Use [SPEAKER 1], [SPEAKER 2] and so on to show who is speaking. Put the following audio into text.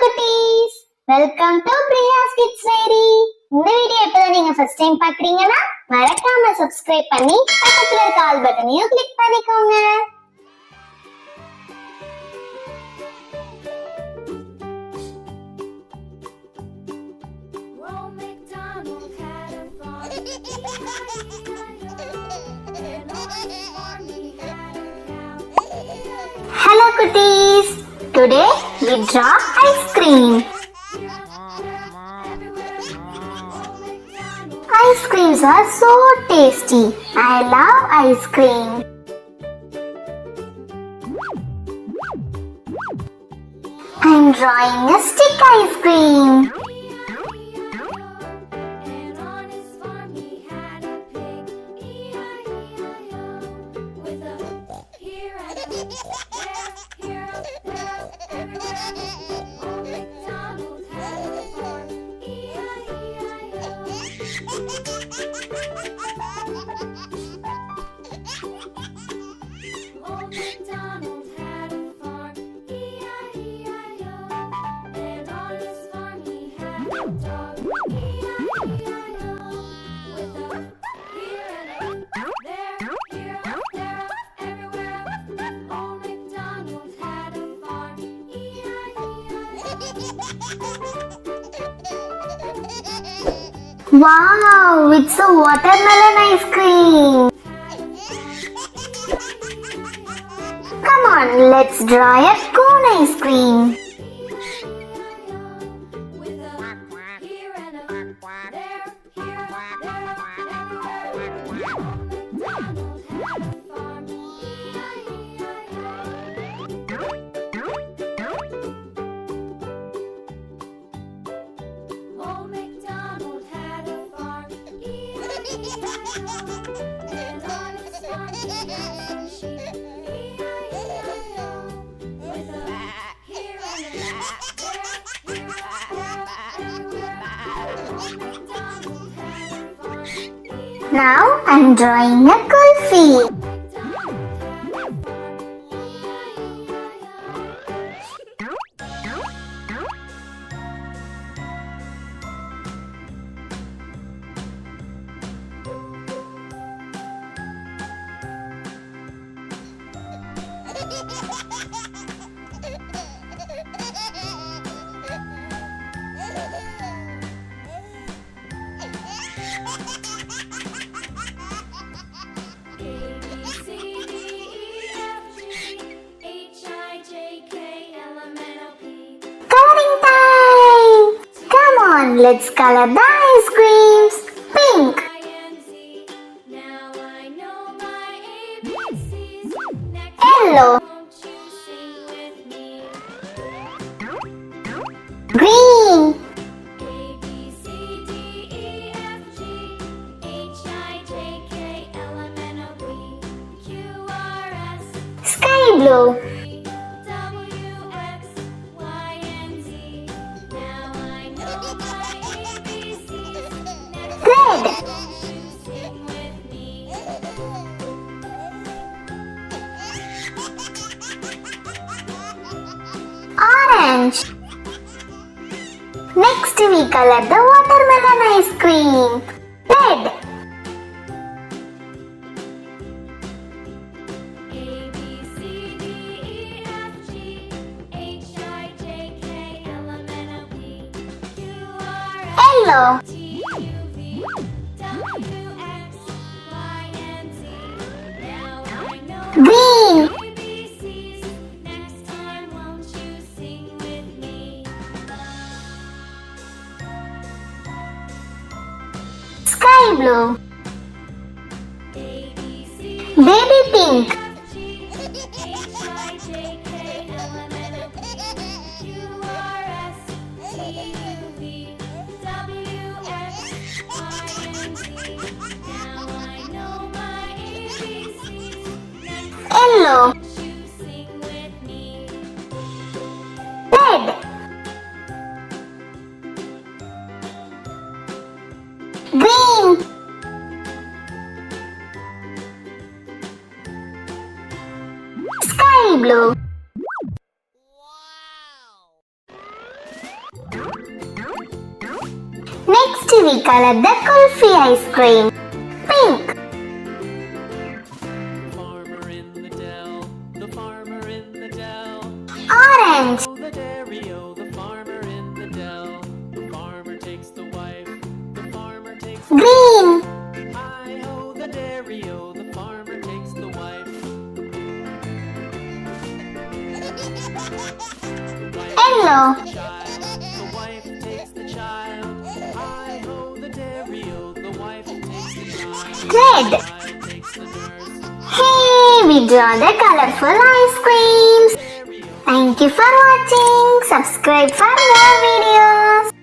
[SPEAKER 1] குட்டீஸ், welcome to Priya's kids diary. இந்த video இப்பதான் நீங்க ஃபர்ஸ்ட் டைம் பாக்குறீங்கன்னா மறக்காம சப்ஸ்கிரைப் பண்ணி பக்கத்துல இருக்க ஆல் பட்டனையும் கிளிக் பண்ணிக்கோங்க. Hello cuties, today we draw ice cream. Ice creams are so tasty. I love ice cream. I'm drawing a stick ice cream. Wow, it's a watermelon ice cream. Come on, let's draw a cone ice cream. Now I'm drawing a kulfi. Let's color the ice creams pink. Yellow. Green. Sky blue. Orange. Next we color the watermelon ice cream. Red. Yellow. Green. Sky blue. Baby pink. Yellow. Red. Green. Next we color the kulfi ice cream. Pink.
[SPEAKER 2] Farmer in the dell, the farmer in the dell.
[SPEAKER 1] Orange.
[SPEAKER 2] Oh, the dairy-o, the farmer in the dell. The farmer takes the wife, the farmer takes the
[SPEAKER 1] Green.
[SPEAKER 2] Hi-ho, the dairy-o, the farmer takes the wife.
[SPEAKER 1] Yellow.
[SPEAKER 2] The wife takes the child. Hi-ho, the dairy-o, the wife takes the child.
[SPEAKER 1] Red.
[SPEAKER 2] Child takes the nurse.
[SPEAKER 1] Hey, we draw the colorful ice creams. Thank you for watching. Subscribe for more videos.